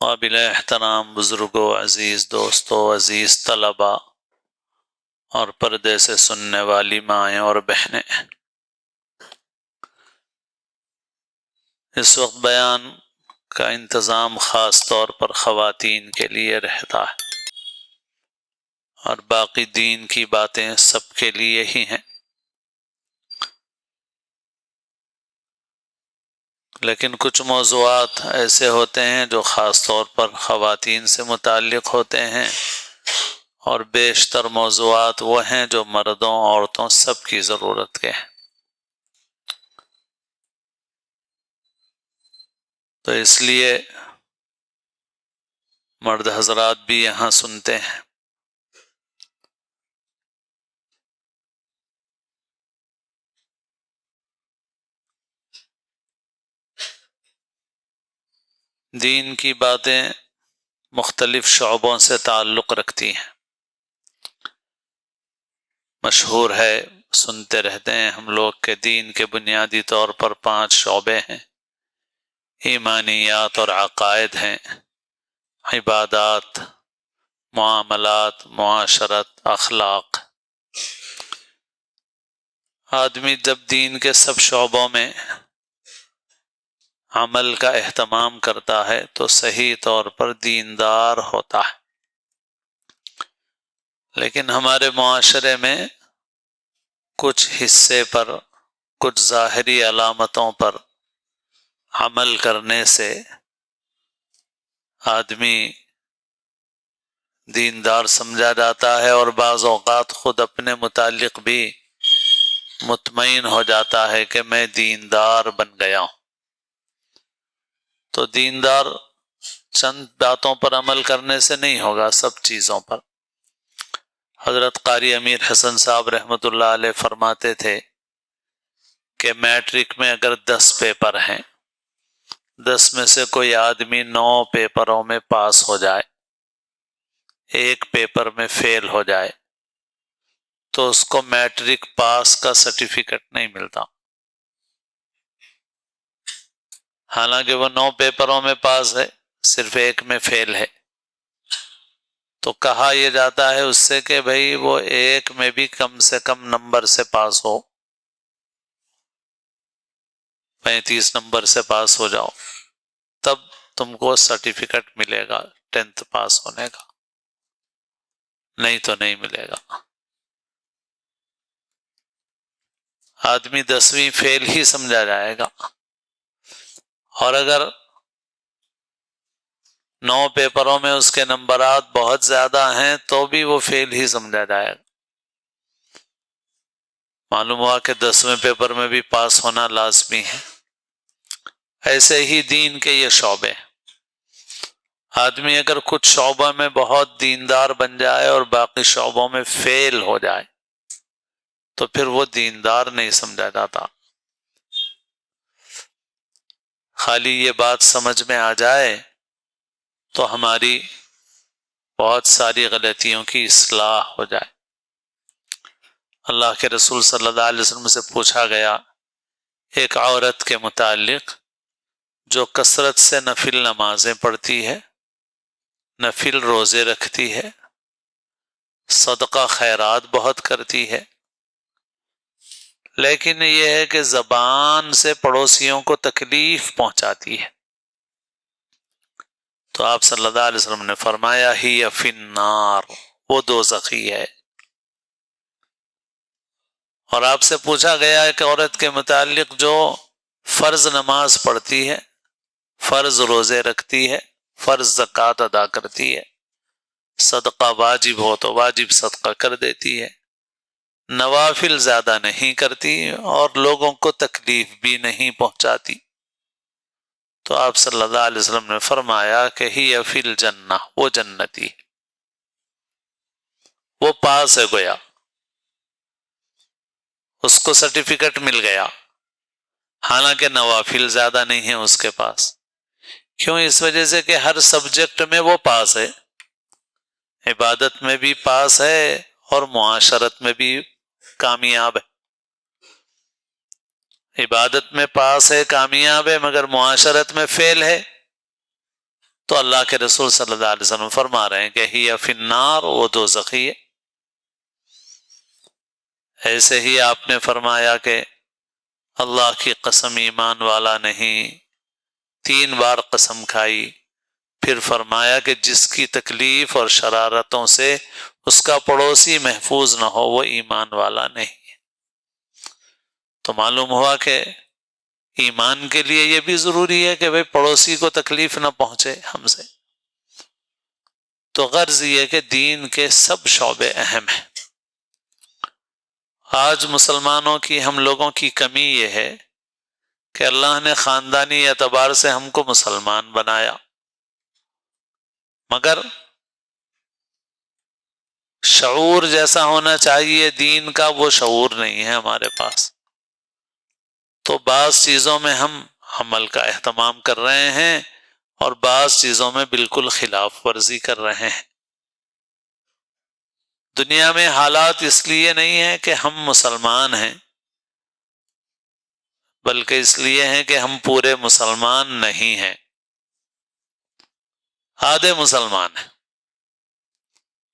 قابل احترام بزرگوں، عزیز دوستوں، عزیز طلباء اور پردے سے سننے والی مائیں اور بہنیں، اس وقت بیان کا انتظام خاص طور پر خواتین کے لیے رہتا ہے اور باقی دین کی باتیں سب کے لیے ہی ہیں، لیکن کچھ موضوعات ایسے ہوتے ہیں جو خاص طور پر خواتین سے متعلق ہوتے ہیں، اور بیشتر موضوعات وہ ہیں جو مردوں عورتوں سب کی ضرورت کے ہیں۔ تو اس لیے مرد حضرات بھی یہاں سنتے ہیں۔ دین کی باتیں مختلف شعبوں سے تعلق رکھتی ہیں، مشہور ہے، سنتے رہتے ہیں ہم لوگ کہ دین کے بنیادی طور پر 5 شعبے ہیں، ایمانیات اور عقائد ہیں، عبادات، معاملات، معاشرت، اخلاق۔ آدمی جب دین کے سب شعبوں میں عمل کا اہتمام کرتا ہے تو صحیح طور پر دیندار ہوتا ہے، لیکن ہمارے معاشرے میں کچھ حصے پر، کچھ ظاہری علامتوں پر عمل کرنے سے آدمی دیندار سمجھا جاتا ہے، اور بعض اوقات خود اپنے متعلق بھی مطمئن ہو جاتا ہے کہ میں دیندار بن گیا ہوں۔ تو دیندار چند باتوں پر عمل کرنے سے نہیں ہوگا، سب چیزوں پر۔ حضرت قاری امیر حسن صاحب رحمۃ اللہ علیہ فرماتے تھے کہ میٹرک میں اگر 10 پیپر ہیں، 10 میں سے کوئی آدمی 9 پیپروں میں پاس ہو جائے، ایک پیپر میں فیل ہو جائے، تو اس کو میٹرک پاس کا سرٹیفکیٹ نہیں ملتا، حالانکہ وہ 9 پیپروں میں پاس ہے، صرف ایک میں فیل ہے۔ تو کہا یہ جاتا ہے اس سے کہ بھئی وہ ایک میں بھی کم سے کم نمبر سے پاس ہو، 35 نمبر سے پاس ہو جاؤ، تب تم کو سرٹیفکیٹ ملے گا 10th پاس ہونے کا، نہیں تو نہیں ملے گا۔ آدمی 10ویں فیل ہی سمجھا جائے گا، اور اگر 9 پیپروں میں اس کے نمبرات بہت زیادہ ہیں تو بھی وہ فیل ہی سمجھا جائے گا۔ معلوم ہوا کہ 10ویں پیپر میں بھی پاس ہونا لازمی ہے۔ ایسے ہی دین کے یہ شعبے، آدمی اگر کچھ شعبہ میں بہت دیندار بن جائے اور باقی شعبوں میں فیل ہو جائے تو پھر وہ دیندار نہیں سمجھا جاتا۔ خالی یہ بات سمجھ میں آ جائے تو ہماری بہت ساری غلطیوں کی اصلاح ہو جائے۔ اللہ کے رسول صلی اللہ علیہ وسلم سے پوچھا گیا ایک عورت کے متعلق جو کثرت سے نفل نمازیں پڑھتی ہے، نفل روزے رکھتی ہے، صدقہ خیرات بہت کرتی ہے، لیکن یہ ہے کہ زبان سے پڑوسیوں کو تکلیف پہنچاتی ہے۔ تو آپ صلی اللہ علیہ وسلم نے فرمایا ہی فی النار، وہ دوزخی ہے۔ اور آپ سے پوچھا گیا ایک عورت کے متعلق جو فرض نماز پڑھتی ہے، فرض روزے رکھتی ہے، فرض زکوٰۃ ادا کرتی ہے، صدقہ واجب ہو تو واجب صدقہ کر دیتی ہے، نوافل زیادہ نہیں کرتی اور لوگوں کو تکلیف بھی نہیں پہنچاتی، تو آپ صلی اللہ علیہ وسلم نے فرمایا کہ ہی فی الجنہ، وہ جنتی، وہ پاس ہے، گویا اس کو سرٹیفکیٹ مل گیا، حالانکہ نوافل زیادہ نہیں ہیں اس کے پاس۔ کیوں؟ اس وجہ سے کہ ہر سبجیکٹ میں وہ پاس ہے، عبادت میں بھی پاس ہے اور معاشرت میں بھی کامیاب ہے۔ عبادت میں پاس ہے، کامیاب ہے، مگر معاشرت میں فیل ہے۔ تو اللہ کے رسول صلی اللہ علیہ وسلم فرما رہے ہیں کہ ہی فی النار، وہ دوزخی ہے۔ ایسے ہی آپ نے فرمایا کہ اللہ کی قسم ایمان والا نہیں، 3 بار قسم کھائی، پھر فرمایا کہ جس کی تکلیف اور شرارتوں سے اس کا پڑوسی محفوظ نہ ہو وہ ایمان والا نہیں۔ تو معلوم ہوا کہ ایمان کے لیے یہ بھی ضروری ہے کہ بھئی پڑوسی کو تکلیف نہ پہنچے ہم سے۔ تو غرض یہ کہ دین کے سب شعبے اہم ہیں۔ آج مسلمانوں کی، ہم لوگوں کی کمی یہ ہے کہ اللہ نے خاندانی اعتبار سے ہم کو مسلمان بنایا، مگر شعور جیسا ہونا چاہیے دین کا وہ شعور نہیں ہے ہمارے پاس۔ تو بعض چیزوں میں ہم عمل کا اہتمام کر رہے ہیں اور بعض چیزوں میں بالکل خلاف ورزی کر رہے ہیں۔ دنیا میں حالات اس لیے نہیں ہیں کہ ہم مسلمان ہیں، بلکہ اس لیے ہیں کہ ہم پورے مسلمان نہیں ہیں، آدھے مسلمان ہیں۔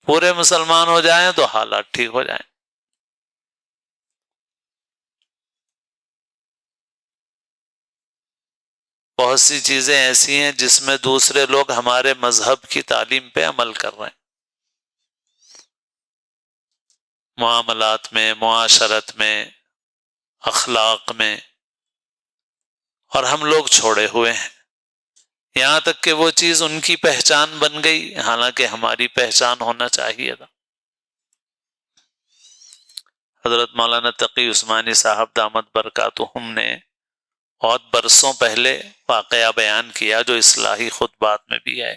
پورے مسلمان ہو جائیں تو حالات ٹھیک ہو جائیں۔ بہت سی چیزیں ایسی ہیں جس میں دوسرے لوگ ہمارے مذہب کی تعلیم پہ عمل کر رہے ہیں، معاملات میں، معاشرت میں، اخلاق میں، اور ہم لوگ چھوڑے ہوئے ہیں، یہاں تک کہ وہ چیز ان کی پہچان بن گئی، حالانکہ ہماری پہچان ہونا چاہیے تھا۔ حضرت مولانا تقی عثمانی صاحب دامت برکاتہم نے بہت برسوں پہلے واقعہ بیان کیا جو اصلاحی خطبات میں بھی ہے،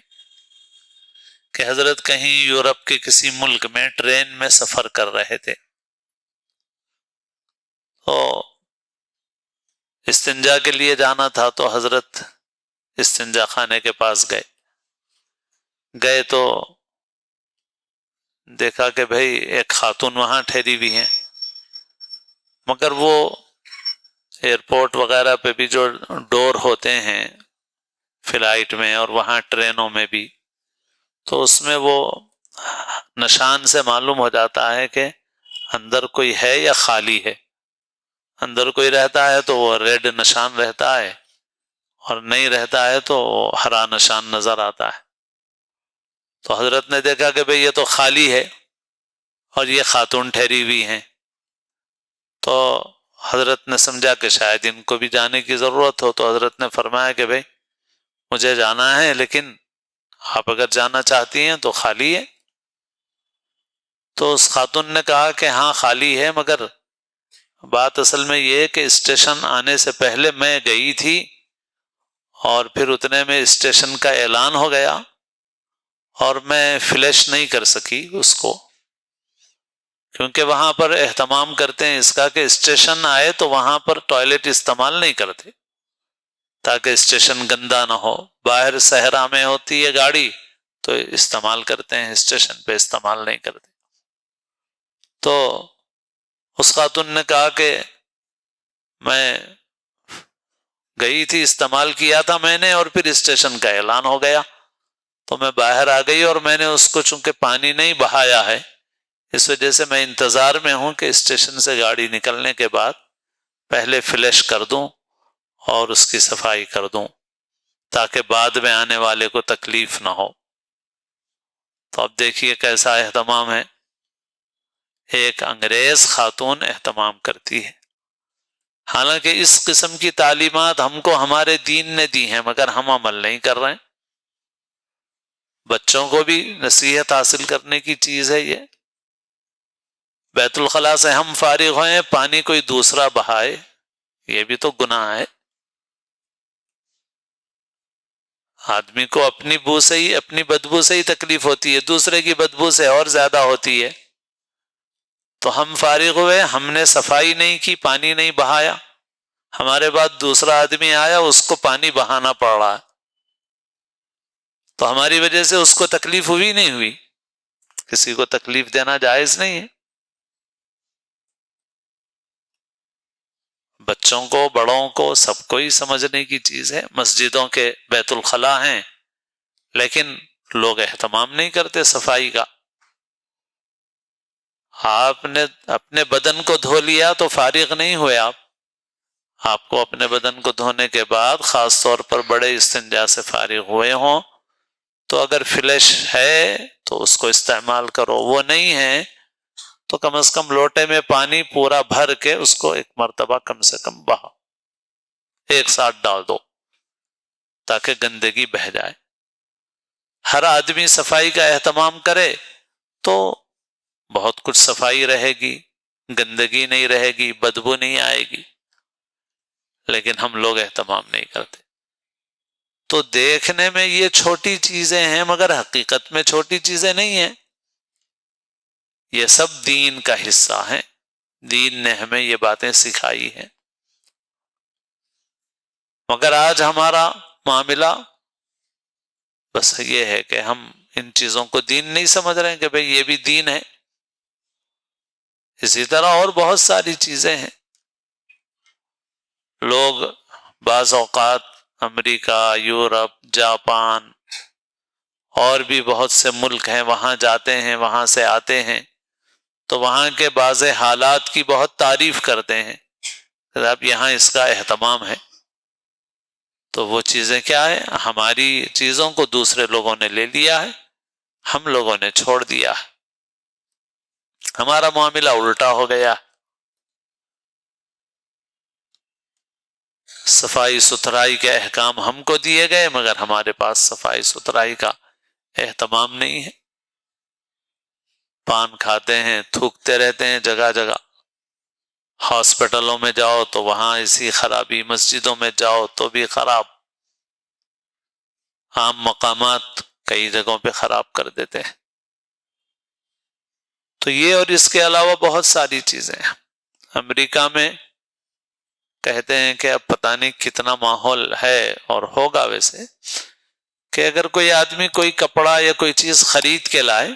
کہ حضرت کہیں یورپ کے کسی ملک میں ٹرین میں سفر کر رہے تھے، تو استنجا کے لیے جانا تھا، تو حضرت استنجا خانے کے پاس گئے تو دیکھا کہ بھئی ایک خاتون وہاں ٹھہری ہوئی ہیں، مگر وہ ایئرپورٹ وغیرہ پہ بھی جو ڈور ہوتے ہیں فلائٹ میں اور وہاں ٹرینوں میں بھی، تو اس میں وہ نشان سے معلوم ہو جاتا ہے کہ اندر کوئی ہے یا خالی ہے۔ اندر کوئی رہتا ہے تو وہ ریڈ نشان رہتا ہے، اور نہیں رہتا ہے تو ہرا نشان نظر آتا ہے۔ تو حضرت نے دیکھا کہ بھئی یہ تو خالی ہے اور یہ خاتون ٹھہری ہوئی ہیں، تو حضرت نے سمجھا کہ شاید ان کو بھی جانے کی ضرورت ہو، تو حضرت نے فرمایا کہ بھئی مجھے جانا ہے، لیکن آپ اگر جانا چاہتی ہیں تو خالی ہے۔ تو اس خاتون نے کہا کہ ہاں خالی ہے، مگر بات اصل میں یہ کہ اسٹیشن آنے سے پہلے میں گئی تھی اور پھر اتنے میں اسٹیشن کا اعلان ہو گیا اور میں فلیش نہیں کر سکی اس کو، کیونکہ وہاں پر اہتمام کرتے ہیں اس کا کہ اسٹیشن آئے تو وہاں پر ٹوائلٹ استعمال نہیں کرتے تاکہ اسٹیشن گندا نہ ہو۔ باہر صحرا میں ہوتی ہے گاڑی تو استعمال کرتے ہیں، اسٹیشن پہ استعمال نہیں کرتے۔ تو اس خاتون نے کہا کہ میں گئی تھی، استعمال کیا تھا میں نے، اور پھر اسٹیشن کا اعلان ہو گیا تو میں باہر آ گئی، اور میں نے اس کو چونکہ پانی نہیں بہایا ہے اس وجہ سے میں انتظار میں ہوں کہ اسٹیشن سے گاڑی نکلنے کے بعد پہلے فلیش کر دوں اور اس کی صفائی کر دوں تاکہ بعد میں آنے والے کو تکلیف نہ ہو۔ تو اب دیکھیے کیسا اہتمام ہے، ایک انگریز خاتون اہتمام کرتی ہے، حالانکہ اس قسم کی تعلیمات ہم کو ہمارے دین نے دی ہیں مگر ہم عمل نہیں کر رہے ہیں۔ بچوں کو بھی نصیحت حاصل کرنے کی چیز ہے یہ۔ بیت الخلاء سے ہم فارغ ہوئے، پانی کوئی دوسرا بہائے، یہ بھی تو گناہ ہے۔ آدمی کو اپنی بو سے ہی، اپنی بدبو سے ہی تکلیف ہوتی ہے، دوسرے کی بدبو سے اور زیادہ ہوتی ہے۔ تو ہم فارغ ہوئے، ہم نے صفائی نہیں کی، پانی نہیں بہایا، ہمارے بعد دوسرا آدمی آیا اس کو پانی بہانا پڑ رہا ہے، تو ہماری وجہ سے اس کو تکلیف ہوئی نہیں ہوئی؟ کسی کو تکلیف دینا جائز نہیں ہے۔ بچوں کو، بڑوں کو، سب کو ہی سمجھنے کی چیز ہے۔ مسجدوں کے بیت الخلاء ہیں، لیکن لوگ اہتمام نہیں کرتے صفائی کا. آپ نے اپنے بدن کو دھو لیا تو فارغ نہیں ہوئے آپ کو اپنے بدن کو دھونے کے بعد خاص طور پر بڑے استنجا سے فارغ ہوئے ہوں تو اگر فلش ہے تو اس کو استعمال کرو، وہ نہیں ہے تو کم از کم لوٹے میں پانی پورا بھر کے اس کو ایک مرتبہ کم سے کم بہاؤ، ایک ساتھ ڈال دو تاکہ گندگی بہہ جائے. ہر آدمی صفائی کا اہتمام کرے تو بہت کچھ صفائی رہے گی، گندگی نہیں رہے گی، بدبو نہیں آئے گی، لیکن ہم لوگ اہتمام نہیں کرتے. تو دیکھنے میں یہ چھوٹی چیزیں ہیں مگر حقیقت میں چھوٹی چیزیں نہیں ہیں، یہ سب دین کا حصہ ہیں، دین نے ہمیں یہ باتیں سکھائی ہیں. مگر آج ہمارا معاملہ بس یہ ہے کہ ہم ان چیزوں کو دین نہیں سمجھ رہے ہیں کہ بھئی یہ بھی دین ہے. اسی طرح اور بہت ساری چیزیں ہیں. لوگ بعض اوقات امریکہ، یورپ، جاپان اور بھی بہت سے ملک ہیں وہاں جاتے ہیں، وہاں سے آتے ہیں تو وہاں کے بعض حالات کی بہت تعریف کرتے ہیں کہ اب یہاں اس کا اہتمام ہے. تو وہ چیزیں کیا ہے؟ ہماری چیزوں کو دوسرے لوگوں نے لے لیا ہے، ہم لوگوں نے چھوڑ دیا ہے، ہمارا معاملہ الٹا ہو گیا. صفائی ستھرائی کے احکام ہم کو دیے گئے مگر ہمارے پاس صفائی ستھرائی کا اہتمام نہیں ہے. پان کھاتے ہیں، تھوکتے رہتے ہیں جگہ جگہ. ہاسپٹلوں میں جاؤ تو وہاں ایسی خرابی، مسجدوں میں جاؤ تو بھی خراب، عام مقامات کئی جگہوں پہ خراب کر دیتے ہیں. تو یہ اور اس کے علاوہ بہت ساری چیزیں ہیں. امریکہ میں کہتے ہیں کہ اب پتہ نہیں کتنا ماحول ہے اور ہوگا ویسے، کہ اگر کوئی آدمی کوئی کپڑا یا کوئی چیز خرید کے لائے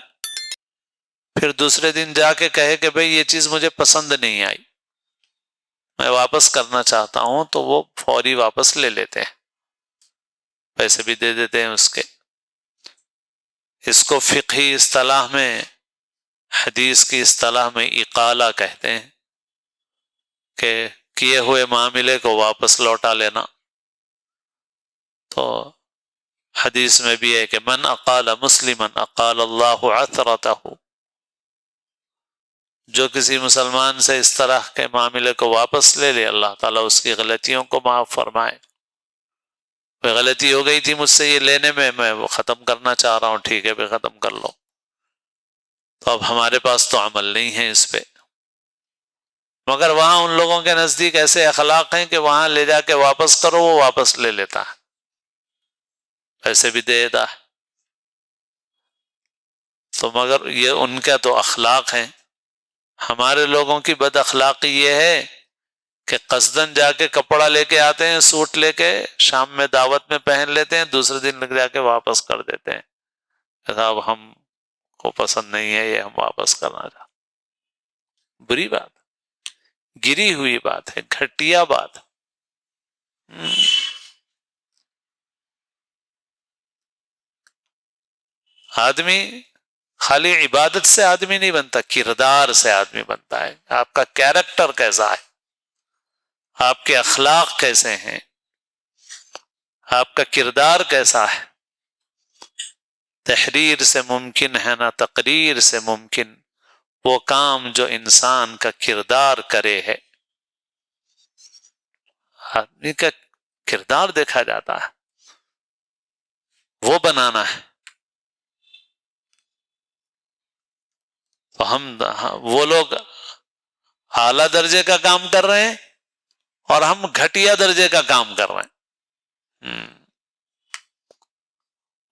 پھر دوسرے دن جا کے کہے کہ بھئی یہ چیز مجھے پسند نہیں آئی، میں واپس کرنا چاہتا ہوں، تو وہ فوری واپس لے لیتے ہیں، پیسے بھی دے دیتے ہیں اس کے. اس کو فقہی اصطلاح میں، حدیث کی اصطلاح میں اقالہ کہتے ہیں کہ کیے ہوئے معاملے کو واپس لوٹا لینا. تو حدیث میں بھی ہے کہ من اقال مسلما اقال اللہ عثرتہ، جو کسی مسلمان سے اس طرح کے معاملے کو واپس لے لے اللہ تعالیٰ اس کی غلطیوں کو معاف فرمائے. کوئی غلطی ہو گئی تھی مجھ سے یہ لینے میں وہ ختم کرنا چاہ رہا ہوں، ٹھیک ہے پھر ختم کر لو. تو اب ہمارے پاس تو عمل نہیں ہے اس پہ، مگر وہاں ان لوگوں کے نزدیک ایسے اخلاق ہیں کہ وہاں لے جا کے واپس کرو، وہ واپس لے لیتا ہے، پیسے بھی دے دیتا ہے. تو مگر یہ ان کا تو اخلاق ہیں. ہمارے لوگوں کی بد اخلاقی یہ ہے کہ قصدن جا کے کپڑا لے کے آتے ہیں، سوٹ لے کے شام میں دعوت میں پہن لیتے ہیں، دوسرے دن لگ جا کے واپس کر دیتے ہیں کہ صاحب ہم کو پسند نہیں ہے یہ، ہم واپس کرنا چاہتے. بری بات، گری ہوئی بات ہے، گھٹیا بات. آدمی خالی عبادت سے آدمی نہیں بنتا، کردار سے آدمی بنتا ہے. آپ کا کیریکٹر کیسا ہے، آپ کے اخلاق کیسے ہیں، آپ کا کردار کیسا ہے. تحریر سے ممکن ہے نہ تقریر سے ممکن، وہ کام جو انسان کا کردار کرے ہے. آدمی کا کردار دیکھا جاتا ہے، وہ بنانا ہے. تو وہ لوگ اعلیٰ درجے کا کام کر رہے ہیں اور ہم گھٹیا درجے کا کام کر رہے ہیں.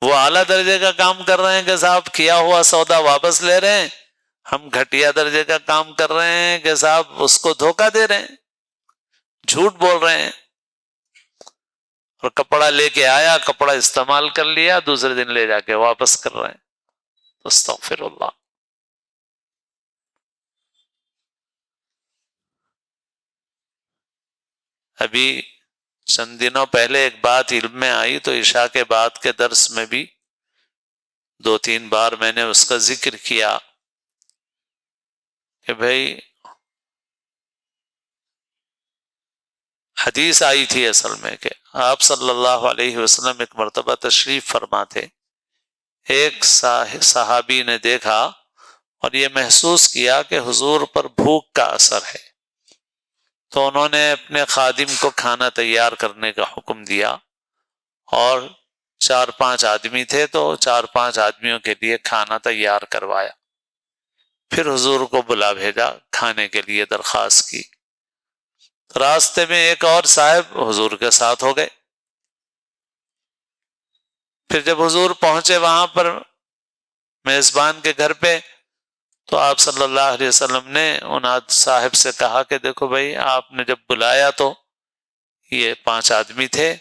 وہ اعلیٰ درجے کا کام کر رہے ہیں کہ صاحب کیا ہوا سودا واپس لے رہے ہیں، ہم گھٹیا درجے کا کام کر رہے ہیں کہ صاحب اس کو دھوکہ دے رہے ہیں، جھوٹ بول رہے ہیں. اور کپڑا لے کے آیا، کپڑا استعمال کر لیا، دوسرے دن لے جا کے واپس کر رہے ہیں. استغفر اللہ. ابھی چند دنوں پہلے ایک بات علم میں آئی تو عشاء کے بعد کے درس میں بھی 2-3 بار میں نے اس کا ذکر کیا کہ بھائی حدیث آئی تھی اصل میں کہ آپ صلی اللہ علیہ وسلم ایک مرتبہ تشریف فرما تھے، ایک صحابی نے دیکھا اور یہ محسوس کیا کہ حضور پر بھوک کا اثر ہے، تو انہوں نے اپنے خادم کو کھانا تیار کرنے کا حکم دیا، اور 4-5 آدمی تھے تو 4-5 آدمیوں کے لیے کھانا تیار کروایا، پھر حضور کو بلا بھیجا کھانے کے لیے درخواست کی۔ راستے میں ایک اور صاحب حضور کے ساتھ ہو گئے، پھر جب حضور پہنچے وہاں پر میزبان کے گھر پہ، تو آپ صلی اللہ علیہ وسلم نے ان صاحب سے کہا کہ دیکھو بھائی، آپ نے جب بلایا تو یہ 5 آدمی تھے،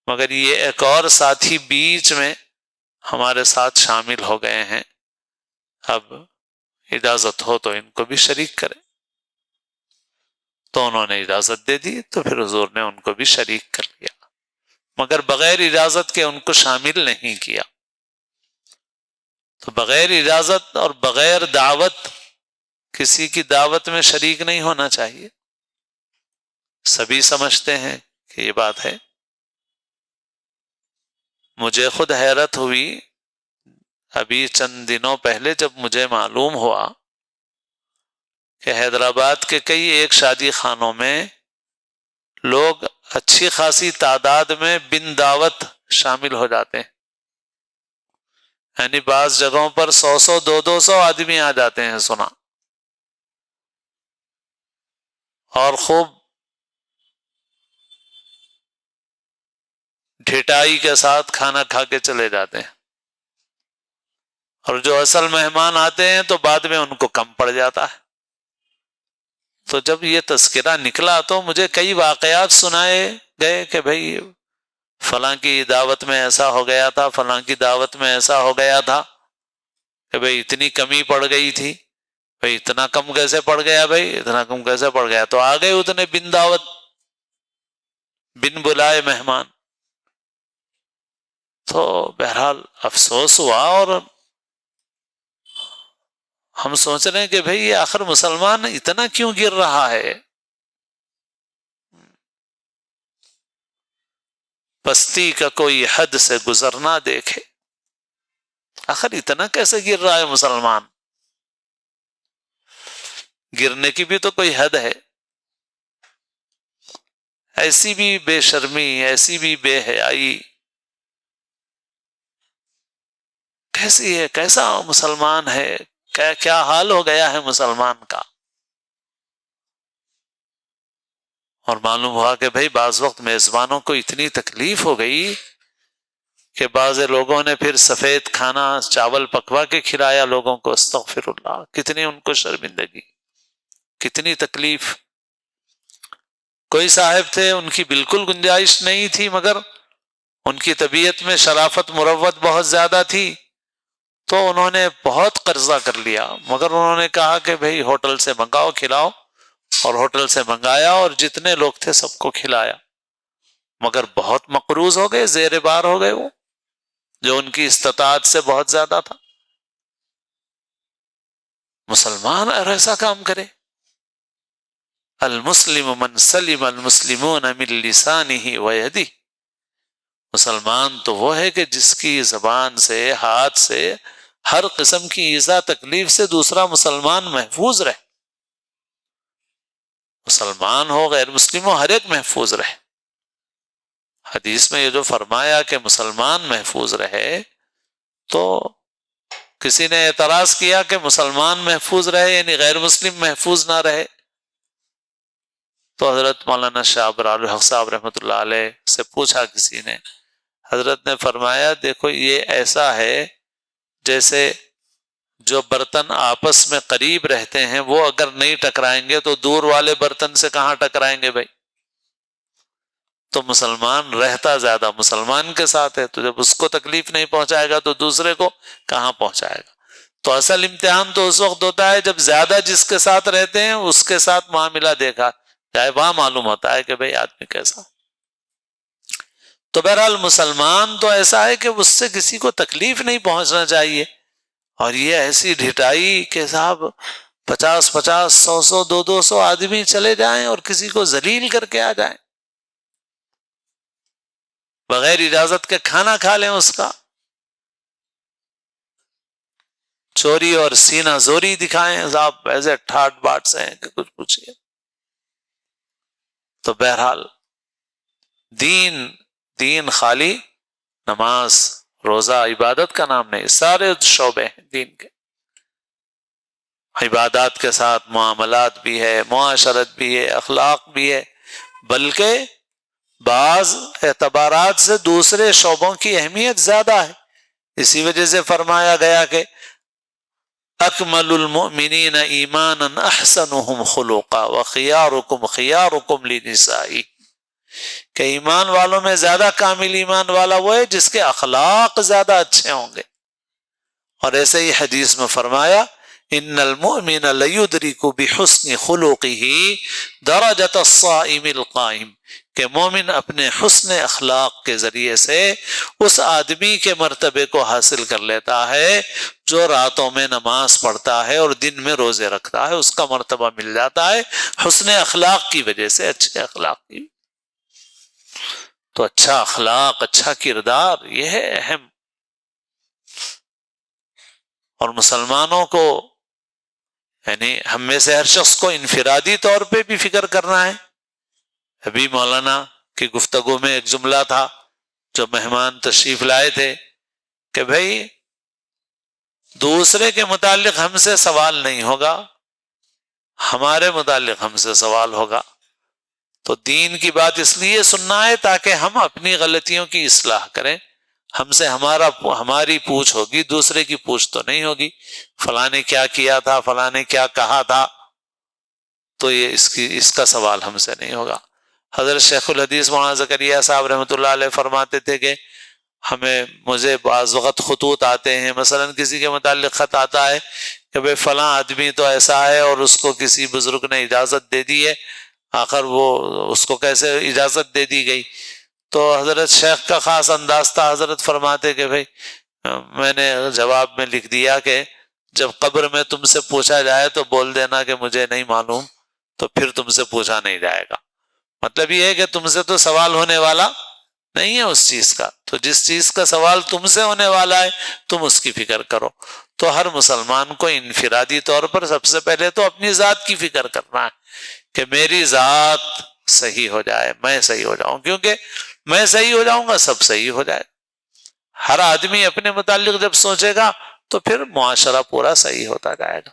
مگر یہ ایک اور ساتھی بیچ میں ہمارے ساتھ شامل ہو گئے ہیں، اب اجازت ہو تو ان کو بھی شریک کریں۔ تو انہوں نے اجازت دے دی، تو پھر حضور نے ان کو بھی شریک کر لیا، مگر بغیر اجازت کے ان کو شامل نہیں کیا۔ تو بغیر اجازت اور بغیر دعوت کسی کی دعوت میں شریک نہیں ہونا چاہیے۔ سبھی سمجھتے ہیں کہ یہ بات ہے۔ مجھے خود حیرت ہوئی ابھی چند دنوں پہلے جب مجھے معلوم ہوا کہ حیدرآباد کے کئی ایک شادی خانوں میں لوگ اچھی خاصی تعداد میں بن دعوت شامل ہو جاتے ہیں، یعنی بعض جگہوں پر 100 200 آدمی آ جاتے ہیں، سنا، اور خوب ڈھٹائی کے ساتھ کھانا کھا کے چلے جاتے ہیں، اور جو اصل مہمان آتے ہیں تو بعد میں ان کو کم پڑ جاتا ہے۔ تو جب یہ تذکرہ نکلا تو مجھے کئی واقعات سنائے گئے کہ بھئی فلاں کی دعوت میں ایسا ہو گیا تھا، فلاں کی دعوت میں ایسا ہو گیا تھا کہ بھئی اتنی کمی پڑ گئی تھی، بھئی اتنا کم کیسے پڑ گیا، بھئی اتنا کم کیسے پڑ گیا، تو آ گئے اتنے بن دعوت بن بلائے مہمان۔ تو بہرحال افسوس ہوا، اور ہم سوچ رہے ہیں کہ بھئی یہ آخر مسلمان اتنا کیوں گر رہا ہے، پستی کا کوئی حد سے گزرنا دیکھے، آخر اتنا کیسے گر رہا ہے مسلمان؟ گرنے کی بھی تو کوئی حد ہے۔ ایسی بھی بے شرمی، ایسی بھی بے حیائی کیسی ہے؟ کیسا مسلمان ہے؟ کیا حال ہو گیا ہے مسلمان کا؟ اور معلوم ہوا کہ بھئی بعض وقت میزبانوں کو اتنی تکلیف ہو گئی کہ بعض لوگوں نے پھر سفید کھانا چاول پکوا کے کھلایا لوگوں کو، استغفر اللہ، کتنی ان کو شرمندگی، کتنی تکلیف۔ کوئی صاحب تھے ان کی بالکل گنجائش نہیں تھی، مگر ان کی طبیعت میں شرافت مروت بہت زیادہ تھی، تو انہوں نے بہت قرضہ کر لیا، مگر انہوں نے کہا کہ بھئی ہوٹل سے منگاؤ کھلاؤ، اور ہوٹل سے منگایا اور جتنے لوگ تھے سب کو کھلایا، مگر بہت مقروض ہو گئے، زیر بار ہو گئے وہ، جو ان کی استطاعت سے بہت زیادہ تھا۔ مسلمان اور ایسا کام کرے؟ المسلم من سلم المسلمون من لسانه ویدہ، مسلمان تو وہ ہے کہ جس کی زبان سے، ہاتھ سے، ہر قسم کی ایذا تکلیف سے دوسرا مسلمان محفوظ رہے، مسلمان ہو غیر مسلم ہو، ہر ایک محفوظ رہے۔ حدیث میں یہ جو فرمایا کہ مسلمان محفوظ رہے، تو کسی نے اعتراض کیا کہ مسلمان محفوظ رہے یعنی غیر مسلم محفوظ نہ رہے، تو حضرت مولانا شاہ ابرار الحق صاحب رحمۃ اللہ علیہ سے پوچھا کسی نے، حضرت نے فرمایا دیکھو یہ ایسا ہے جیسے جو برتن آپس میں قریب رہتے ہیں وہ اگر نہیں ٹکرائیں گے تو دور والے برتن سے کہاں ٹکرائیں گے بھائی؟ تو مسلمان رہتا زیادہ مسلمان کے ساتھ ہے، تو جب اس کو تکلیف نہیں پہنچائے گا تو دوسرے کو کہاں پہنچائے گا؟ تو اصل امتحان تو اس وقت ہوتا ہے جب زیادہ جس کے ساتھ رہتے ہیں اس کے ساتھ معاملہ دیکھا جائے، وہاں معلوم ہوتا ہے کہ بھئی آدمی کیسا۔ تو بہرحال مسلمان تو ایسا ہے کہ اس سے کسی کو تکلیف نہیں پہنچنا چاہیے، اور یہ ایسی ڈھٹائی کہ صاحب 50 100 200 آدمی چلے جائیں اور کسی کو ذلیل کر کے آ جائیں، بغیر اجازت کے کھانا کھا لیں اس کا، چوری اور سینہ زوری دکھائیں، صاحب ایسے ٹھاٹ باٹ سے ہیں کہ کچھ پوچھئے۔ تو بہرحال دین خالی نماز روزہ عبادت کا نام نہیں، سارے شعبے ہیں دین کے، عبادات کے ساتھ معاملات بھی ہے، معاشرت بھی ہے، اخلاق بھی ہے، بلکہ بعض اعتبارات سے دوسرے شعبوں کی اہمیت زیادہ ہے۔ اسی وجہ سے فرمایا گیا کہ اکمل المؤمنین ایمانا احسنهم خلقا وخیارکم خیارکم لنسائی، کہ ایمان والوں میں زیادہ کامل ایمان والا وہ ہے جس کے اخلاق زیادہ اچھے ہوں گے۔ اور ایسے ہی حدیث میں فرمایا ان المؤمن لیدرک بحسن خلقہ درجۃ الصائم القائم، کہ مومن اپنے حسن اخلاق کے ذریعے سے اس آدمی کے مرتبے کو حاصل کر لیتا ہے جو راتوں میں نماز پڑھتا ہے اور دن میں روزے رکھتا ہے، اس کا مرتبہ مل جاتا ہے حسن اخلاق کی وجہ سے، اچھے اخلاق کی۔ تو اچھا اخلاق، اچھا کردار، یہ ہے اہم۔ اور مسلمانوں کو، یعنی ہم میں سے ہر شخص کو انفرادی طور پہ بھی فکر کرنا ہے۔ ابھی مولانا کی گفتگو میں ایک جملہ تھا، جو مہمان تشریف لائے تھے، کہ بھئی دوسرے کے متعلق ہم سے سوال نہیں ہوگا، ہمارے متعلق ہم سے سوال ہوگا۔ تو دین کی بات اس لیے سننا ہے تاکہ ہم اپنی غلطیوں کی اصلاح کریں، ہم سے ہماری پوچھ ہوگی، دوسرے کی پوچھ تو نہیں ہوگی، فلاں نے کیا کیا تھا، فلاں نے کیا کہا تھا، تو یہ اس کا سوال ہم سے نہیں ہوگا۔ حضرت شیخ الحدیث مولانا زکریا صاحب رحمۃ اللہ علیہ فرماتے تھے کہ مجھے بعض وقت خطوط آتے ہیں، مثلا کسی کے متعلق خط آتا ہے کہ بھئی فلاں آدمی تو ایسا ہے اور اس کو کسی بزرگ نے اجازت دے دی ہے، آخر وہ اس کو کیسے اجازت دے دی گئی؟ تو حضرت شیخ کا خاص انداز تھا، حضرت فرماتے کہ بھئی میں نے جواب میں لکھ دیا کہ جب قبر میں تم سے پوچھا جائے تو بول دینا کہ مجھے نہیں معلوم، تو پھر تم سے پوچھا نہیں جائے گا۔ مطلب یہ ہے کہ تم سے تو سوال ہونے والا نہیں ہے اس چیز کا، تو جس چیز کا سوال تم سے ہونے والا ہے تم اس کی فکر کرو۔ تو ہر مسلمان کو انفرادی طور پر سب سے پہلے تو اپنی ذات کی فکر کرنا ہے کہ میری ذات صحیح ہو جائے، میں صحیح ہو جاؤں، کیونکہ میں صحیح ہو جاؤں گا سب صحیح ہو جائے۔ ہر آدمی اپنے متعلق جب سوچے گا تو پھر معاشرہ پورا صحیح ہوتا جائے گا۔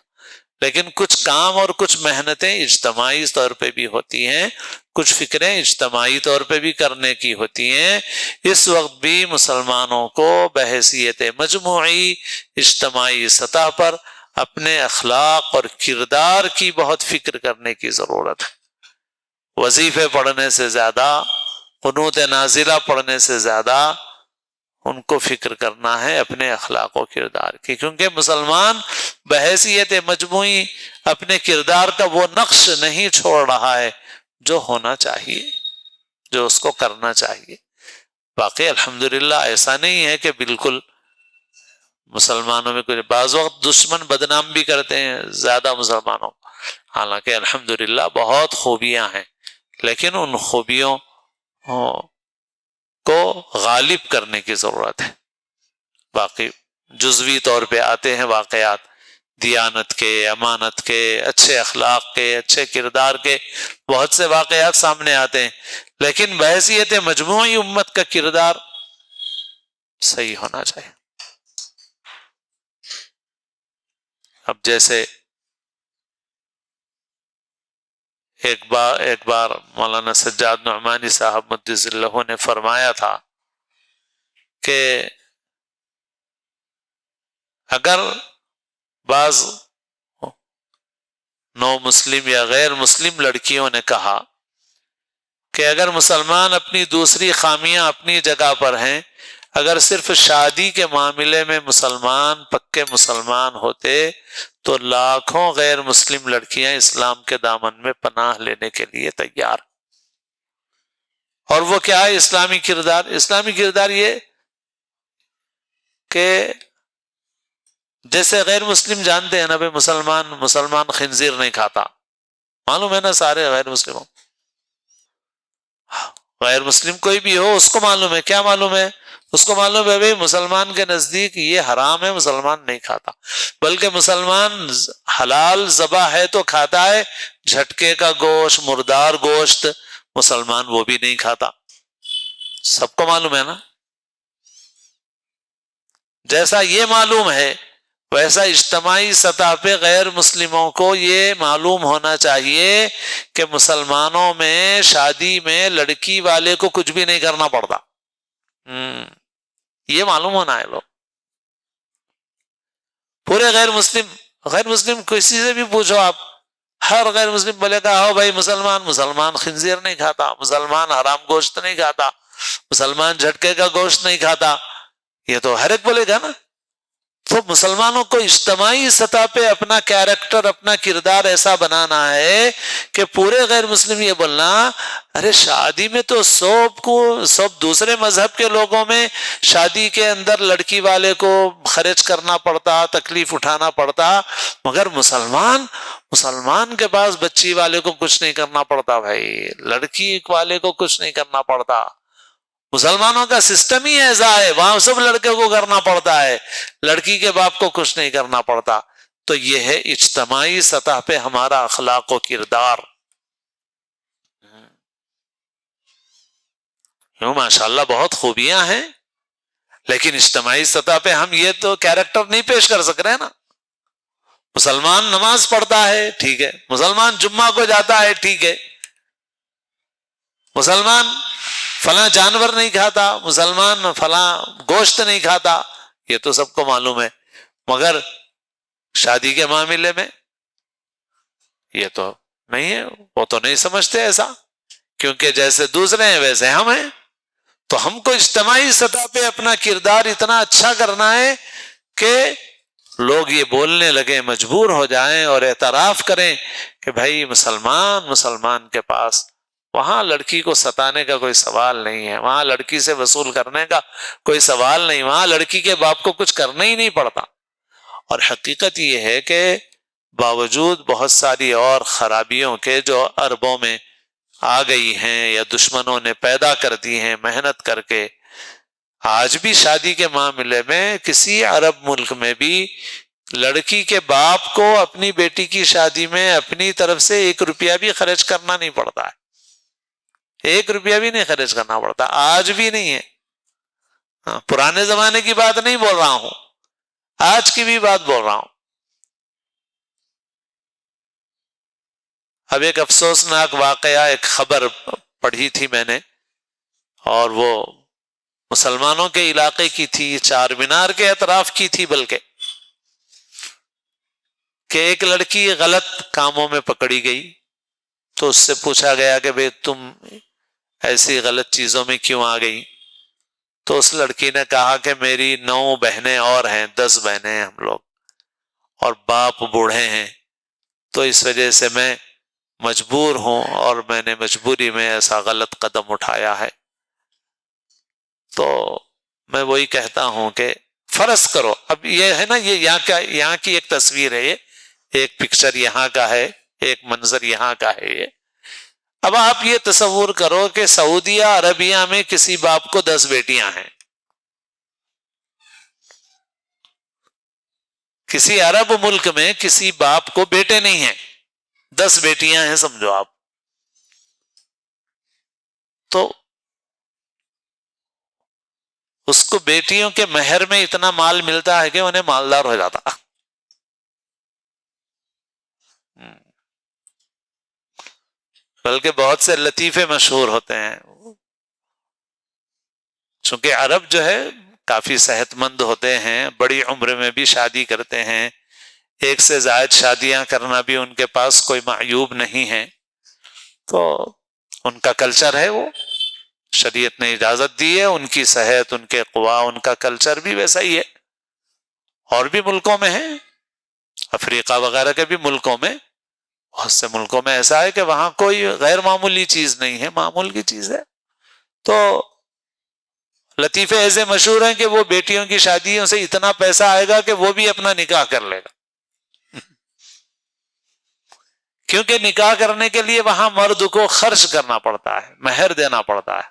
لیکن کچھ کام اور کچھ محنتیں اجتماعی طور پہ بھی ہوتی ہیں، کچھ فکریں اجتماعی طور پہ بھی کرنے کی ہوتی ہیں۔ اس وقت بھی مسلمانوں کو بحیثیت مجموعی اجتماعی سطح پر اپنے اخلاق اور کردار کی بہت فکر کرنے کی ضرورت ہے۔ وظیفے پڑھنے سے زیادہ، قنوت نازلہ پڑھنے سے زیادہ ان کو فکر کرنا ہے اپنے اخلاق و کردار کی، کیونکہ مسلمان بحیثیت مجموعی اپنے کردار کا وہ نقش نہیں چھوڑ رہا ہے جو ہونا چاہیے، جو اس کو کرنا چاہیے۔ باقی الحمدللہ ایسا نہیں ہے کہ بالکل مسلمانوں میں کچھ، بعض وقت دشمن بدنام بھی کرتے ہیں زیادہ مسلمانوں، حالانکہ الحمدللہ بہت خوبیاں ہیں، لیکن ان خوبیوں کو غالب کرنے کی ضرورت ہے۔ باقی جزوی طور پہ آتے ہیں واقعات دیانت کے، امانت کے، اچھے اخلاق کے، اچھے کردار کے، بہت سے واقعات سامنے آتے ہیں، لیکن بحیثیت مجموعی امت کا کردار صحیح ہونا چاہیے۔ اب جیسے ایک بار مولانا سجاد نعمانی صاحب مدثر اللہ نے فرمایا تھا کہ اگر بعض نو مسلم یا غیر مسلم لڑکیوں نے کہا کہ اگر مسلمان اپنی دوسری خامیاں اپنی جگہ پر ہیں، اگر صرف شادی کے معاملے میں مسلمان پکے مسلمان ہوتے تو لاکھوں غیر مسلم لڑکیاں اسلام کے دامن میں پناہ لینے کے لیے تیار۔ اور وہ کیا ہے اسلامی کردار؟ اسلامی کردار یہ کہ جیسے غیر مسلم جانتے ہیں نا بھائی مسلمان خنزیر نہیں کھاتا، معلوم ہے نا سارے غیر مسلموں، غیر مسلم کوئی بھی ہو اس کو معلوم ہے، کیا معلوم ہے؟ اس کو معلوم ہے بھائی مسلمان کے نزدیک یہ حرام ہے، مسلمان نہیں کھاتا، بلکہ مسلمان حلال ذبح ہے تو کھاتا ہے، جھٹکے کا گوشت، مردار گوشت مسلمان وہ بھی نہیں کھاتا، سب کو معلوم ہے نا؟ جیسا یہ معلوم ہے ویسا اجتماعی سطح پہ غیر مسلموں کو یہ معلوم ہونا چاہیے کہ مسلمانوں میں شادی میں لڑکی والے کو کچھ بھی نہیں کرنا پڑتا، یہ معلوم ہونا ہے لوگ پورے غیر مسلم کسی سے بھی پوچھو آپ، ہر غیر مسلم بولے گا ہو بھائی مسلمان خنزیر نہیں کھاتا، مسلمان حرام گوشت نہیں کھاتا، مسلمان جھٹکے کا گوشت نہیں کھاتا، یہ تو ہر ایک بولے گا نا۔ تو مسلمانوں کو اجتماعی سطح پہ اپنا کیریکٹر، اپنا کردار ایسا بنانا ہے کہ پورے غیر مسلم یہ بولنا ارے شادی میں تو سب دوسرے مذہب کے لوگوں میں شادی کے اندر لڑکی والے کو خرچ کرنا پڑتا، تکلیف اٹھانا پڑتا، مگر مسلمان کے پاس بچی والے کو کچھ نہیں کرنا پڑتا، بھائی لڑکی والے کو کچھ نہیں کرنا پڑتا، مسلمانوں کا سسٹم ہی ایسا ہے، وہاں سب لڑکے کو کرنا پڑتا ہے، لڑکی کے باپ کو کچھ نہیں کرنا پڑتا۔ تو یہ ہے اجتماعی سطح پہ ہمارا اخلاق و کردار۔ یوں ماشاءاللہ بہت خوبیاں ہیں، لیکن اجتماعی سطح پہ ہم یہ تو کیریکٹر نہیں پیش کر سک رہے نا۔ مسلمان نماز پڑھتا ہے ٹھیک ہے، مسلمان جمعہ کو جاتا ہے ٹھیک ہے، مسلمان فلاں جانور نہیں کھاتا، مسلمان فلاں گوشت نہیں کھاتا، یہ تو سب کو معلوم ہے، مگر شادی کے معاملے میں یہ تو نہیں ہے، وہ تو نہیں سمجھتے ایسا، کیونکہ جیسے دوسرے ہیں ویسے ہم ہیں۔ تو ہم کو اجتماعی سطح پہ اپنا کردار اتنا اچھا کرنا ہے کہ لوگ یہ بولنے لگے، مجبور ہو جائیں اور اعتراف کریں کہ بھائی مسلمان کے پاس وہاں لڑکی کو ستانے کا کوئی سوال نہیں ہے، وہاں لڑکی سے وصول کرنے کا کوئی سوال نہیں، وہاں لڑکی کے باپ کو کچھ کرنا ہی نہیں پڑتا۔ اور حقیقت یہ ہے کہ باوجود بہت ساری اور خرابیوں کے جو عربوں میں آ گئی ہیں یا دشمنوں نے پیدا کر دی ہیں محنت کر کے، آج بھی شادی کے معاملے میں کسی عرب ملک میں بھی لڑکی کے باپ کو اپنی بیٹی کی شادی میں اپنی طرف سے 1 روپیہ بھی خرچ کرنا نہیں پڑتا ہے، 1 روپیہ بھی نہیں خرچ کرنا پڑتا، آج بھی نہیں ہے۔ پرانے زمانے کی بات نہیں بول رہا ہوں، آج کی بھی بات بول رہا ہوں۔ اب ایک افسوسناک واقعہ، ایک خبر پڑھی تھی میں نے، اور وہ مسلمانوں کے علاقے کی تھی، چار مینار کے اطراف کی تھی بلکہ، کہ ایک لڑکی غلط کاموں میں پکڑی گئی، تو اس سے پوچھا گیا کہ بھئی تم ایسی غلط چیزوں میں کیوں آ گئی؟ تو اس لڑکی نے کہا کہ میری 9 بہنیں اور ہیں، 10 بہنیں ہیں ہم لوگ، اور باپ بوڑھے ہیں، تو اس وجہ سے میں مجبور ہوں اور میں نے مجبوری میں ایسا غلط قدم اٹھایا ہے۔ تو میں وہی کہتا ہوں کہ فرض کرو، اب یہ ہے نا، یہ یہاں کی ایک تصویر ہے، یہ ایک پکچر یہاں کا ہے، ایک منظر یہاں کا ہے یہ۔ اب آپ یہ تصور کرو کہ سعودیہ عربیہ میں کسی باپ کو 10 بیٹیاں ہیں، کسی عرب ملک میں کسی باپ کو بیٹے نہیں ہیں، 10 بیٹیاں ہیں سمجھو آپ، تو اس کو بیٹیوں کے مہر میں اتنا مال ملتا ہے کہ انہیں مالدار ہو جاتا۔ بلکہ بہت سے لطیفے مشہور ہوتے ہیں، چونکہ عرب جو ہے کافی صحت مند ہوتے ہیں، بڑی عمر میں بھی شادی کرتے ہیں، 1 سے زائد شادیاں کرنا بھی ان کے پاس کوئی معیوب نہیں ہے، تو ان کا کلچر ہے، وہ شریعت نے اجازت دی ہے، ان کی صحت، ان کے قوا، ان کا کلچر بھی ویسا ہی ہے۔ اور بھی ملکوں میں ہے، افریقہ وغیرہ کے بھی ملکوں میں، بہت سے ملکوں میں ایسا ہے کہ وہاں کوئی غیر معمولی چیز نہیں ہے، معمول کی چیز ہے، تو لطیفے ایسے مشہور ہیں کہ وہ بیٹیوں کی شادیوں سے اتنا پیسہ آئے گا کہ وہ بھی اپنا نکاح کر لے گا، کیونکہ نکاح کرنے کے لیے وہاں مرد کو خرچ کرنا پڑتا ہے، مہر دینا پڑتا ہے۔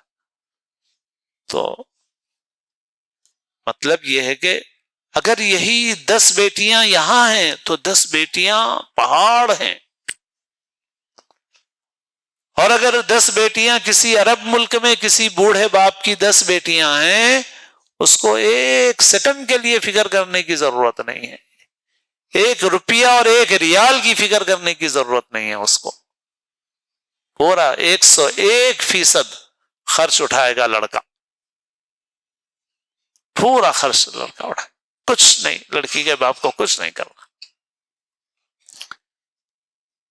تو مطلب یہ ہے کہ اگر یہی 10 بیٹیاں یہاں ہیں تو 10 بیٹیاں پہاڑ ہیں، اور اگر 10 بیٹیاں کسی عرب ملک میں کسی بوڑھے باپ کی 10 بیٹیاں ہیں، اس کو ایک سیکنڈ کے لیے فکر کرنے کی ضرورت نہیں ہے، 1 روپیہ اور 1 ریال کی فکر کرنے کی ضرورت نہیں ہے، اس کو پورا 101% خرچ اٹھائے گا لڑکا، پورا خرچ لڑکا اٹھائے، کچھ نہیں، لڑکی کے باپ کو کچھ نہیں کرنا،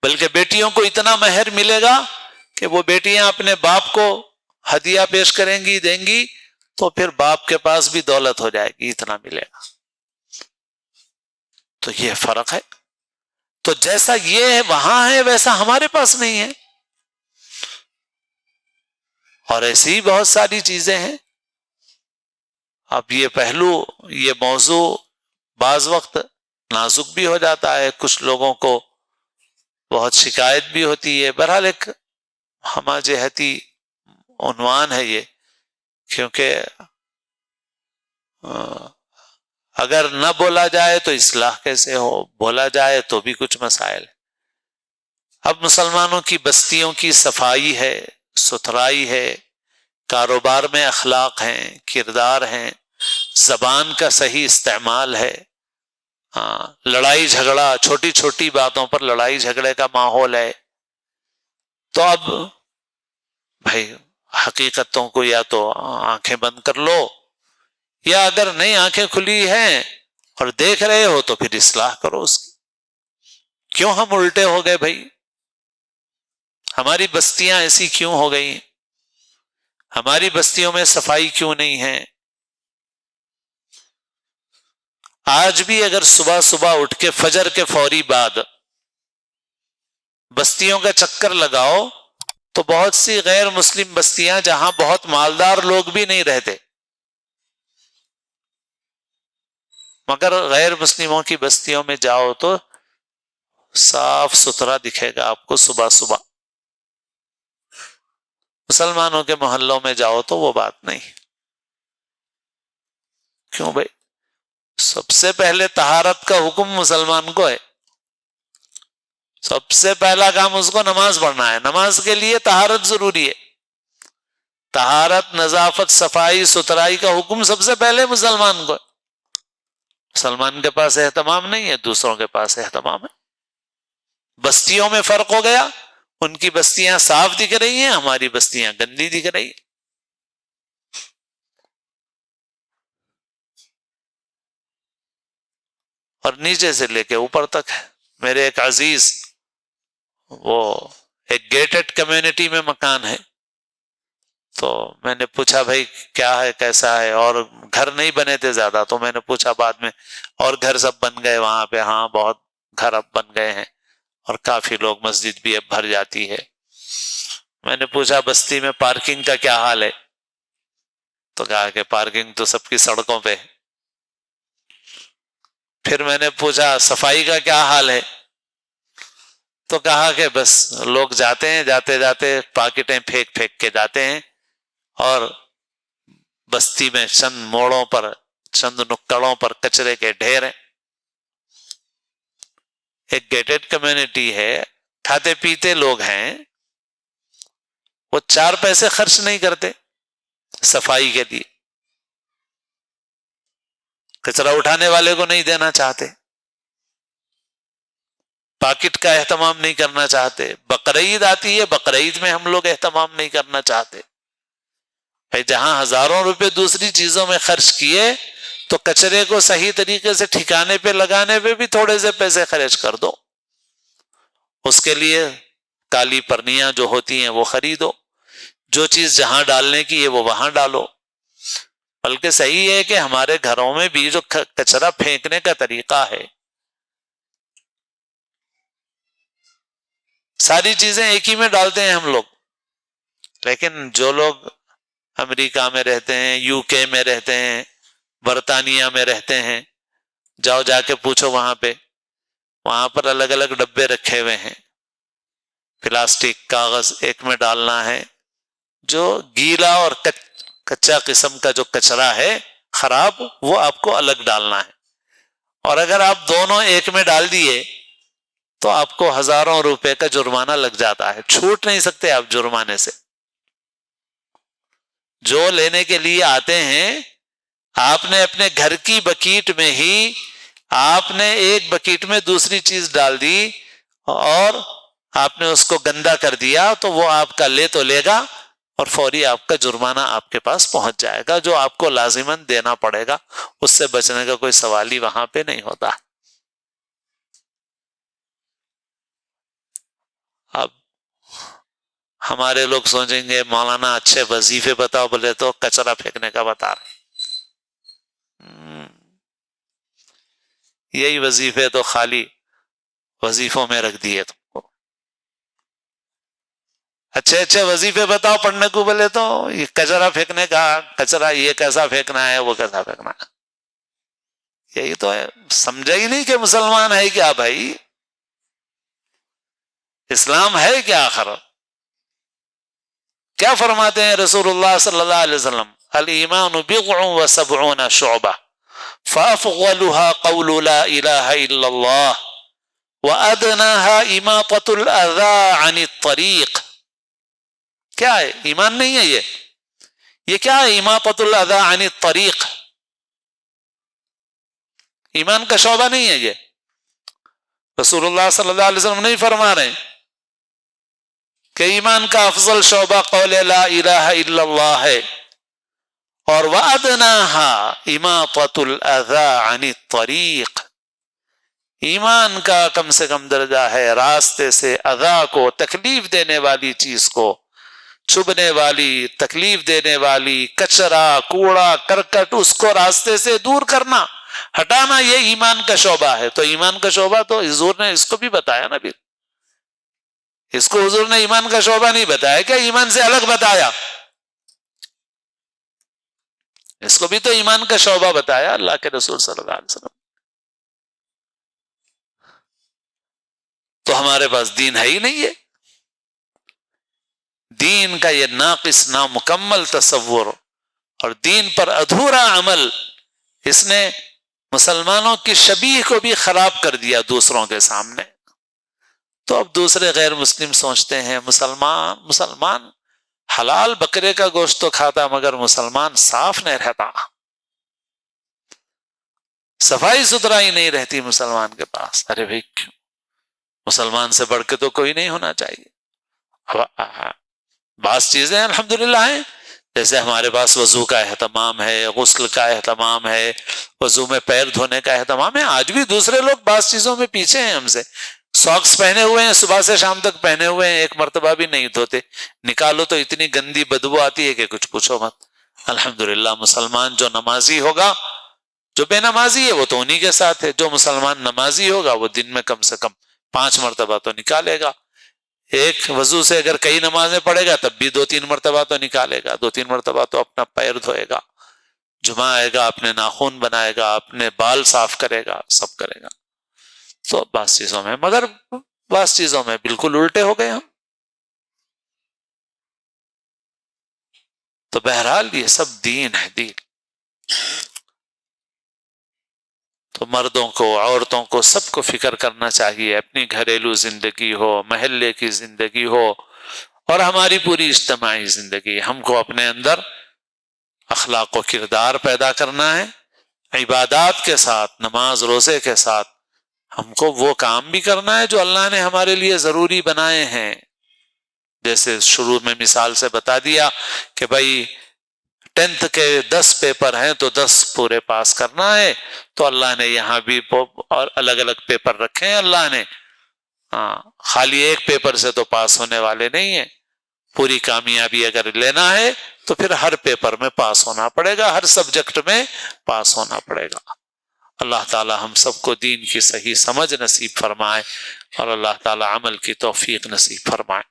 بلکہ بیٹیوں کو اتنا مہر ملے گا کہ وہ بیٹیاں اپنے باپ کو ہدیہ پیش کریں گی، دیں گی، تو پھر باپ کے پاس بھی دولت ہو جائے گی، اتنا ملے گا۔ تو یہ فرق ہے۔ تو جیسا یہ وہاں ہے ویسا ہمارے پاس نہیں ہے، اور ایسی ہی بہت ساری چیزیں ہیں۔ اب یہ پہلو، یہ موضوع بعض وقت نازک بھی ہو جاتا ہے، کچھ لوگوں کو بہت شکایت بھی ہوتی ہے، بہرحال ایک ہمہ جہتی عنوان ہے یہ، کیونکہ اگر نہ بولا جائے تو اصلاح کیسے ہو، بولا جائے تو بھی کچھ مسائل۔ اب مسلمانوں کی بستیوں کی صفائی ہے، ستھرائی ہے، کاروبار میں اخلاق ہیں، کردار ہیں، زبان کا صحیح استعمال ہے، لڑائی جھگڑا، چھوٹی چھوٹی باتوں پر لڑائی جھگڑے کا ماحول ہے، تو اب بھائی حقیقتوں کو یا تو آنکھیں بند کر لو، یا اگر نہیں آنکھیں کھلی ہیں اور دیکھ رہے ہو تو پھر اصلاح کرو اس کی۔ کیوں ہم الٹے ہو گئے بھائی؟ ہماری بستیاں ایسی کیوں ہو گئی؟ ہماری بستیوں میں صفائی کیوں نہیں ہے؟ آج بھی اگر صبح صبح اٹھ کے فجر کے فوری بعد بستیوں کا چکر لگاؤ تو بہت سی غیر مسلم بستیاں جہاں بہت مالدار لوگ بھی نہیں رہتے، مگر غیر مسلموں کی بستیوں میں جاؤ تو صاف ستھرا دکھے گا آپ کو صبح صبح۔ مسلمانوں کے محلوں میں جاؤ تو وہ بات نہیں۔ کیوں بھائی؟ سب سے پہلے طہارت کا حکم مسلمان کو ہے، سب سے پہلا کام اس کو نماز پڑھنا ہے، نماز کے لیے طہارت ضروری ہے۔ طہارت، نظافت، صفائی ستھرائی کا حکم سب سے پہلے مسلمان کو ہے۔ مسلمان کے پاس اہتمام نہیں ہے، دوسروں کے پاس اہتمام ہے۔ بستیوں میں فرق ہو گیا، ان کی بستیاں صاف دکھ رہی ہیں، ہماری بستیاں گندی دکھ رہی ہیں۔ اور نیچے سے لے کے اوپر تک ہے۔ میرے ایک عزیز، وہ ایک گیٹڈ کمیونٹی میں مکان ہے، تو میں نے پوچھا بھائی کیا ہے، کیسا ہے، اور گھر نہیں بنے تھے زیادہ، تو میں نے پوچھا بعد میں، اور گھر سب بن گئے وہاں پہ؟ ہاں بہت گھر اب بن گئے ہیں، اور کافی لوگ، مسجد بھی اب بھر جاتی ہے۔ میں نے پوچھا بستی میں پارکنگ کا کیا حال ہے؟ تو کہا کہ پارکنگ تو سب کی سڑکوں پہ۔ پھر میں نے پوچھا صفائی کا کیا حال ہے؟ تو کہا کہ بس لوگ جاتے ہیں، جاتے جاتے پاکٹیں پھینک پھینک کے جاتے ہیں، اور بستی میں چند موڑوں پر، چند نکڑوں پر کچرے کے ڈھیر ہیں۔ ایک گیٹڈ کمیونٹی ہے، کھاتے پیتے لوگ ہیں، وہ 4 پیسے خرچ نہیں کرتے صفائی کے لیے، کچرا اٹھانے والے کو نہیں دینا چاہتے، پاکٹ کا اہتمام نہیں کرنا چاہتے۔ بقرعید آتی ہے، بقرعید میں ہم لوگ اہتمام نہیں کرنا چاہتے۔ بھائی جہاں ہزاروں روپے دوسری چیزوں میں خرچ کیے، تو کچرے کو صحیح طریقے سے ٹھکانے پہ لگانے پہ بھی تھوڑے سے پیسے خرچ کر دو۔ اس کے لیے کالی پرنیاں جو ہوتی ہیں وہ خریدو، جو چیز جہاں ڈالنے کی ہے وہ وہاں ڈالو۔ بلکہ صحیح ہے کہ ہمارے گھروں میں بھی جو کچرا پھینکنے کا طریقہ ہے، ساری چیزیں ایک ہی میں ڈالتے ہیں ہم لوگ، لیکن جو لوگ امریکہ میں رہتے ہیں، یو کے میں رہتے ہیں، برطانیہ میں رہتے ہیں، جاؤ جا کے پوچھو وہاں پہ، وہاں پر الگ الگ ڈبے رکھے ہوئے ہیں، پلاسٹک کاغذ ایک میں ڈالنا ہے، جو گیلا اور کچا قسم کا جو کچرا ہے خراب وہ آپ کو الگ ڈالنا ہے، اور اگر آپ دونوں ایک میں ڈال دیے تو آپ کو ہزاروں روپے کا جرمانہ لگ جاتا ہے، چھوٹ نہیں سکتے آپ جرمانے سے۔ جو لینے کے لیے آتے ہیں، آپ نے اپنے گھر کی بکیٹ میں ہی آپ نے ایک بکیٹ میں دوسری چیز ڈال دی اور آپ نے اس کو گندا کر دیا، تو وہ آپ کا لے تو لے گا اور فوری آپ کا جرمانہ آپ کے پاس پہنچ جائے گا، جو آپ کو لازماً دینا پڑے گا، اس سے بچنے کا کوئی سوال ہی وہاں پہ نہیں ہوتا۔ اب ہمارے لوگ سوچیں گے مولانا اچھے وظیفے بتاؤ، بولے تو کچرا پھینکنے کا بتا رہے، یہی وظیفے تو خالی وظیفوں میں رکھ دیے تم کو۔ اچھے اچھے وظیفے بتاؤ پڑھنے کو، بولے تو یہ کچرا پھینکنے کا، کچرا یہ کیسا پھینکنا ہے، وہ کیسا پھینکنا ہے، یہی تو ہے۔ سمجھا ہی نہیں کہ مسلمان ہے کیا بھائی، اسلام ہے کیا آخر؟ کیا فرماتے ہیں رسول اللہ صلی اللہ علیہ وسلم؟ الایمان بضع و70 شعبہ فافضلها قول لا الہ الا اللہ وادناها اماطة الاذى عن الطریق۔ کیا ہے؟ ایمان نہیں ہے یہ کیا ہے؟ اماطة الاذى عن الطریق، ایمان کا شعبہ نہیں ہے یہ۔ رسول اللہ صلی اللہ علیہ وسلم نہیں فرما رہے ہیں کہ ایمان کا افضل شعبہ قول لا الہ الا اللہ ہے، اور وَأَدْنَاهَا إِمَاطَةُ الْأَذَى عَنِ الطَّرِيقِ، ایمان کا کم سے کم درجہ ہے راستے سے اذا کو، تکلیف دینے والی چیز کو، چبھنے والی، تکلیف دینے والی، کچرا کوڑا کرکٹ، اس کو راستے سے دور کرنا، ہٹانا، یہ ایمان کا شعبہ ہے۔ تو ایمان کا شعبہ تو حضور نے اس کو بھی بتایا نا، پھر اس کو حضور نے ایمان کا شعبہ نہیں بتایا کیا؟ ایمان سے الگ بتایا، اس کو بھی تو ایمان کا شعبہ بتایا اللہ کے رسول صلی اللہ علیہ وسلم۔ تو ہمارے پاس دین ہے ہی نہیں ہے، دین کا یہ ناقص نامکمل تصور اور دین پر ادھورا عمل، اس نے مسلمانوں کی شبیہ کو بھی خراب کر دیا دوسروں کے سامنے۔ تو اب دوسرے غیر مسلم سوچتے ہیں مسلمان حلال بکرے کا گوشت تو کھاتا مگر مسلمان صاف نہیں رہتا، صفائی ستھرائی نہیں رہتی مسلمان کے پاس۔ ارے بھائی کیوں؟ مسلمان سے بڑھ کے تو کوئی نہیں ہونا چاہیے۔ بعض چیزیں الحمدللہ ہیں، جیسے ہمارے پاس وضو کا اہتمام ہے، غسل کا اہتمام ہے، وضو میں پیر دھونے کا اہتمام ہے۔ آج بھی دوسرے لوگ بعض چیزوں میں پیچھے ہیں ہم سے، ساکس پہنے ہوئے ہیں، صبح سے شام تک پہنے ہوئے ہیں، ایک مرتبہ بھی نہیں دھوتے، نکالو تو اتنی گندی بدبو آتی ہے کہ کچھ پوچھو مت۔ الحمدللہ مسلمان جو نمازی ہوگا، جو بے نمازی ہے وہ تو انہی کے ساتھ ہے، جو مسلمان نمازی ہوگا وہ دن میں کم سے کم 5 مرتبہ تو نکالے گا، ایک وضو سے اگر کئی نمازیں پڑھے گا تب بھی 2-3 مرتبہ تو نکالے گا، 2-3 مرتبہ تو اپنا پیر دھوئے گا، جمعہ آئے گا، اپنے ناخن بنائے گا، اپنے بال صاف کرے گا، سب کرے گا۔ تو بعض چیزوں میں، مگر بعض چیزوں میں بالکل الٹے ہو گئے ہم۔ تو بہرحال یہ سب دین ہے، دین۔ تو مردوں کو، عورتوں کو، سب کو فکر کرنا چاہیے، اپنی گھریلو زندگی ہو، محلے کی زندگی ہو، اور ہماری پوری اجتماعی زندگی، ہم کو اپنے اندر اخلاق و کردار پیدا کرنا ہے، عبادات کے ساتھ، نماز روزے کے ساتھ ہم کو وہ کام بھی کرنا ہے جو اللہ نے ہمارے لیے ضروری بنائے ہیں۔ جیسے شروع میں مثال سے بتا دیا کہ بھائی 10th کے 10 پیپر ہیں تو 10 پورے پاس کرنا ہے، تو اللہ نے یہاں بھی اور الگ الگ پیپر رکھے ہیں اللہ نے، خالی ایک پیپر سے تو پاس ہونے والے نہیں ہیں، پوری کامیابی اگر لینا ہے تو پھر ہر پیپر میں پاس ہونا پڑے گا، ہر سبجیکٹ میں پاس ہونا پڑے گا۔ اللہ تعالی ہم سب کو دین کی صحیح سمجھ نصیب فرمائے، اور اللہ تعالی عمل کی توفیق نصیب فرمائے۔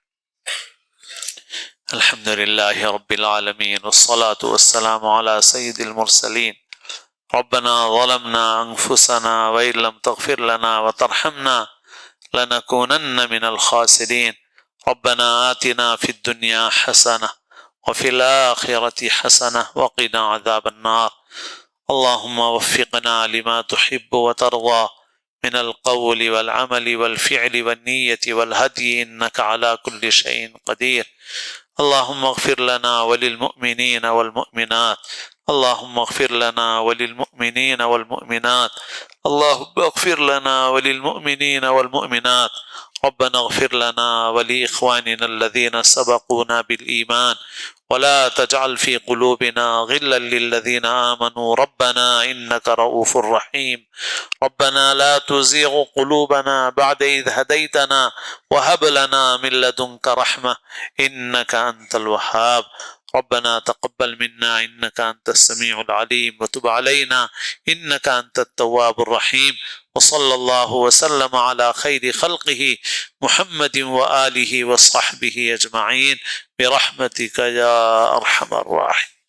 الحمد لله رب العالمين والصلاة والسلام على سيد المرسلين. ربنا ظلمنا أنفسنا وإن لم تغفر لنا وترحمنا لنكونن من الخاسرين. ربنا آتنا في الدنيا حسنة وفي الآخرة حسنة وقنا عذاب النار. اللهم وفقنا لما تحب وترضى من القول والعمل والفعل والنية والهدي إنك على كل شيء قدير. اللهم اغفر لنا وللمؤمنين والمؤمنات. اللهم اغفر لنا وللمؤمنين والمؤمنات. اللهم اغفر لنا وللمؤمنين والمؤمنات. ربنا اغفر لنا ولإخواننا الذين سبقونا بالإيمان ولا تجعل في قلوبنا غلا للذين آمنوا ربنا إنك رؤوف رحيم. ربنا لا تزغ قلوبنا بعد إذ هديتنا وهب لنا من لدنك رحمة إنك أنت الوهاب. ربنا تقبل منا إنك أنت السميع العليم وتب علينا إنك أنت التواب الرحيم. وصلى الله وسلم على خير خلقه محمد وآله وصحبه أجمعين برحمتك يا أرحم الراحمين.